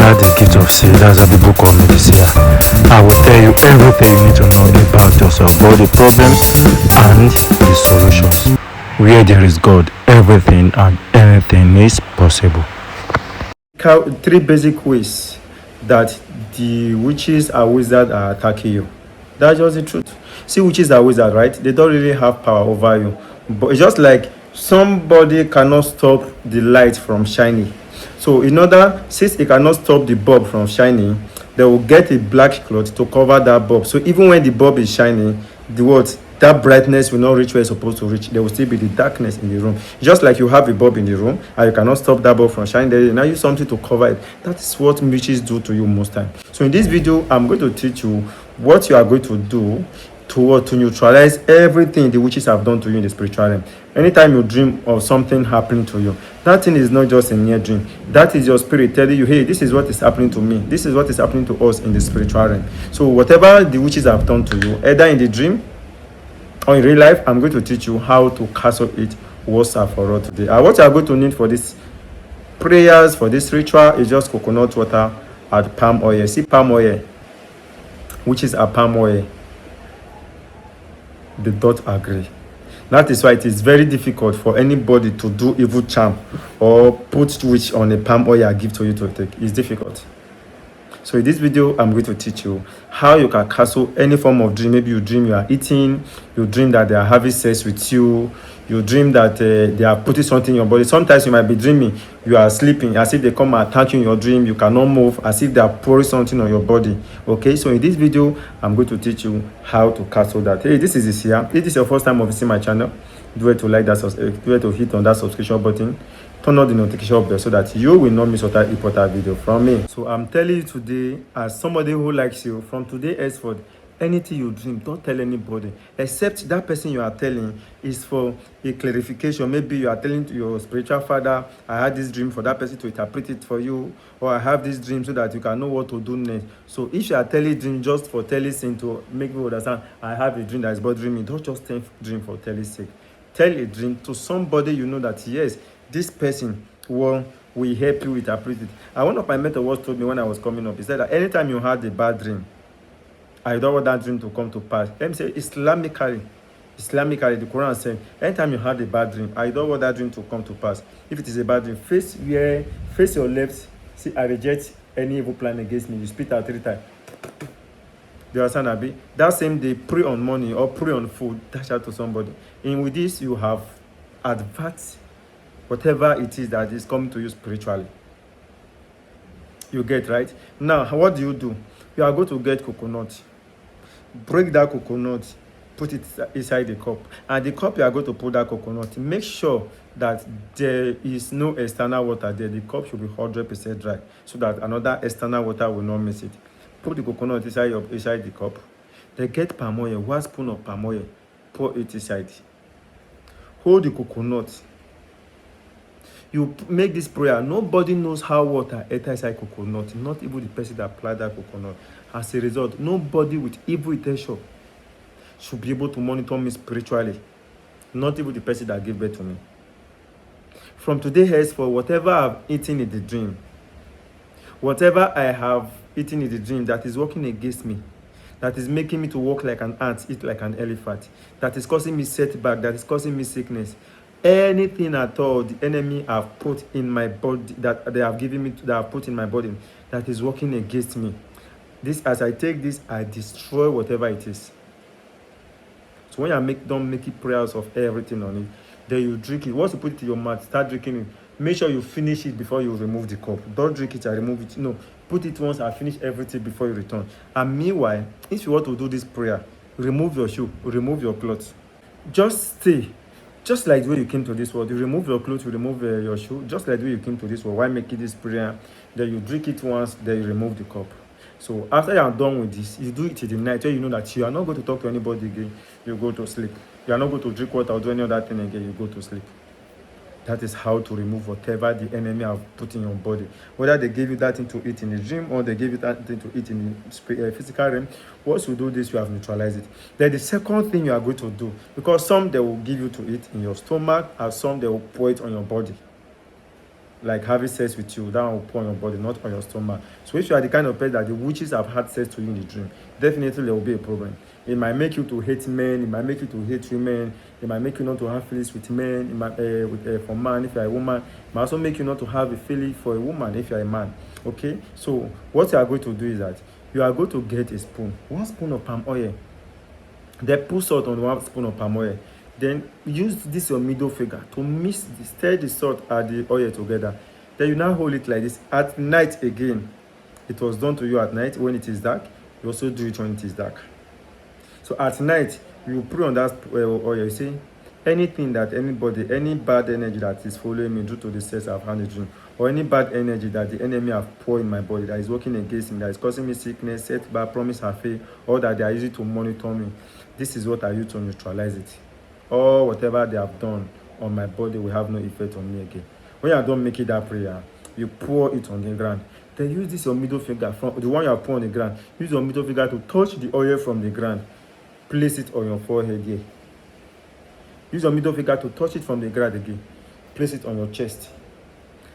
under the gift of seed. That's the book of medicine. I will tell you everything you need to know about yourself, both the problems and the solutions. Where there is God, everything and anything is possible. Three basic ways that the witches and wizards are attacking you. That's just the truth. See, witches and wizards, right? They don't really have power over you. But it's just like somebody cannot stop the light from shining. So since it cannot stop the bulb from shining, they will get a black cloth to cover that bulb. So even when the bulb is shining, that brightness will not reach where it's supposed to reach. There will still be the darkness in the room. Just like you have a bulb in the room and you cannot stop that bulb from shining, there now use something to cover it. That is what witches do to you most times. So in this video, I'm going to teach you what you are going to do to neutralize everything the witches have done to you in the spiritual realm. Anytime you dream of something happening to you, that thing is not just a mere dream. That is your spirit telling you, hey, this is what is happening to me. This is what is happening to us in the spiritual realm. So whatever the witches have done to you, either in the dream or in real life, I'm going to teach you how to cancel it once and for all today. And what you are going to need for this prayers, for this ritual, is just coconut water and palm oil. See, palm oil, which is a palm oil, they don't agree. That is why it is very difficult for anybody to do evil charm or put witch on a palm oil and give to you to take. It's difficult. So in this video, I'm going to teach you how you can cancel any form of dream. Maybe you dream you are eating, you dream that they are having sex with you, you dream that they are putting something in your body. Sometimes you might be dreaming you are sleeping, as if they come and attack you in your dream, you cannot move, as if they are pouring something on your body. Okay, so in this video, I'm going to teach you how to cancel that. Hey, this is Isia. If this is your first time of visiting my channel, do it to like that, do it to hit on that subscription button. Turn on the notification bell so that you will not miss another important video from me. So I'm telling you today, as somebody who likes you, from today henceforth, anything you dream, don't tell anybody, except that person you are telling is for a clarification. Maybe you are telling to your spiritual father, I had this dream, for that person to interpret it for you, or I have this dream so that you can know what to do next. So if you are telling dream just for telling sake, to make people understand, I have a dream that is bothering me, don't just tell dream for telling sake. Tell a dream to somebody you know that, yes, this person will help you interpret it. And one of my mentors once told me when I was coming up, he said that anytime you had a bad dream, I don't want that dream to come to pass. Let me say, Islamically, the Quran said, anytime you had a bad dream, I don't want that dream to come to pass. If it is a bad dream, face your left. See, I reject any evil plan against me. You spit out 3 times. Do you understand, Abi? That same day, pray on money or pray on food, dash out to somebody. And with this, you have advertised whatever it is that is coming to you spiritually. You get, right? Now, what do? You are going to get coconut. Break that coconut, put it inside the cup. And the cup you are going to put that coconut, make sure that there is no external water there. The cup should be 100% dry, so that another external water will not miss it. Put the coconut inside the cup. Then get palm oil, 1 spoon of palm oil. Pour it inside. Hold the coconut. You make this prayer. Nobody knows how water enters inside coconut, not even the person that applied that coconut. As a result, nobody with evil intention should be able to monitor me spiritually, not even the person that gave birth to me. From today henceforth, whatever I've eaten in the dream, whatever I have eaten in the dream that is working against me, that is making me to walk like an ant, eat like an elephant, that is causing me setback, that is causing me sickness, anything at all the enemy have put in my body, that they have given me, that have put in my body, that is working against me, this, as I take this, I destroy whatever it is. So when you don't make it prayers of everything on it, then you drink it. Once you put it to your mouth, start drinking it. Make sure you finish it before you remove the cup. Don't drink it and remove it. No, put it once and finish everything before you return. And meanwhile, if you want to do this prayer, remove your shoe, remove your clothes. Just stay. Just like the way you came to this world, you remove your clothes, you remove your shoe, just like the way you came to this world. Why make it this prayer? Then you drink it once, then you remove the cup. So after you are done with this, you do it in the night where you know that you are not going to talk to anybody again. You go to sleep. You are not going to drink water or do any other thing again. You go to sleep. That is how to remove whatever the enemy have put in your body. Whether they gave you that thing to eat in the dream or they gave you that thing to eat in the physical realm, once you do this, you have neutralized it. Then the second thing you are going to do, because some they will give you to eat in your stomach and some they will pour it on your body. like having sex with you, that will pour on your body, not on your stomach. So if you are the kind of person that the witches have had sex to you in the dream, definitely there will be a problem. It might make you to hate men, it might make you to hate women, it might make you not to have feelings with men, it might, for man if you are a woman, it might also make you not to have a feeling for a woman if you are a man. Okay, so what you are going to do is that you are going to get a spoon, 1 spoon of palm oil, then put salt on 1 spoon of palm oil. Then use this your middle finger to stir the salt and the oil together. Then you now hold it like this. At night again, it was done to you at night when it is dark. You also do it when it is dark. So at night, you put on that oil. You see, anything that anybody, any bad energy that is following me due to the sex I've had a dream, or any bad energy that the enemy have poured in my body that is working against me, that is causing me sickness, setback, promise and fail, or that they are using to monitor me, this is what I use to neutralize it. Or whatever they have done on my body will have no effect on me again. When you don't make it that prayer, you pour it on the ground. Then use this your middle finger, from the one you have poured on the ground, use your middle finger to touch the oil from the ground. Place it on your forehead here. Use your middle finger to touch it from the ground again. Place it on your chest.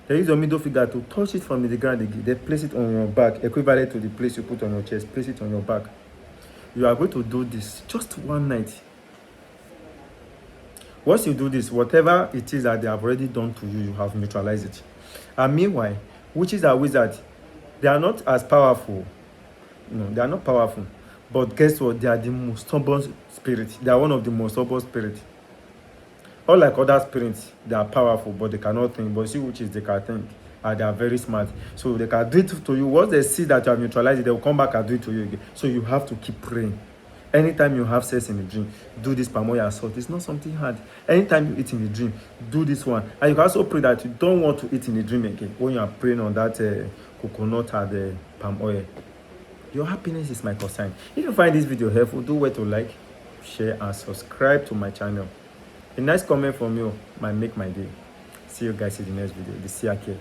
Then use your middle finger to touch it from the ground again. Then place it on your back, equivalent to the place you put on your chest. Place it on your back. You are going to do this just one night. Once you do this, whatever it is that they have already done to you, you have neutralized it. And meanwhile, witches and wizards, they are not as powerful. They are not powerful. But guess what? They are the most stubborn spirit. They are one of the most stubborn spirits. Unlike other spirits, they are powerful, but they cannot think. But see witches, they can think. And they are very smart. So they can do it to you. Once they see that you have neutralized it, they will come back and do it to you again. So you have to keep praying. Anytime you have sex in the dream, do this palm oil salt. It's not something hard. Anytime you eat in the dream, do this one. And you can also pray that you don't want to eat in the dream again when you are praying on that coconut and the palm oil. Your happiness is my concern. If you find this video helpful, do well to like, share, and subscribe to my channel. A nice comment from you might make my day. See you guys in the next video. The Siake.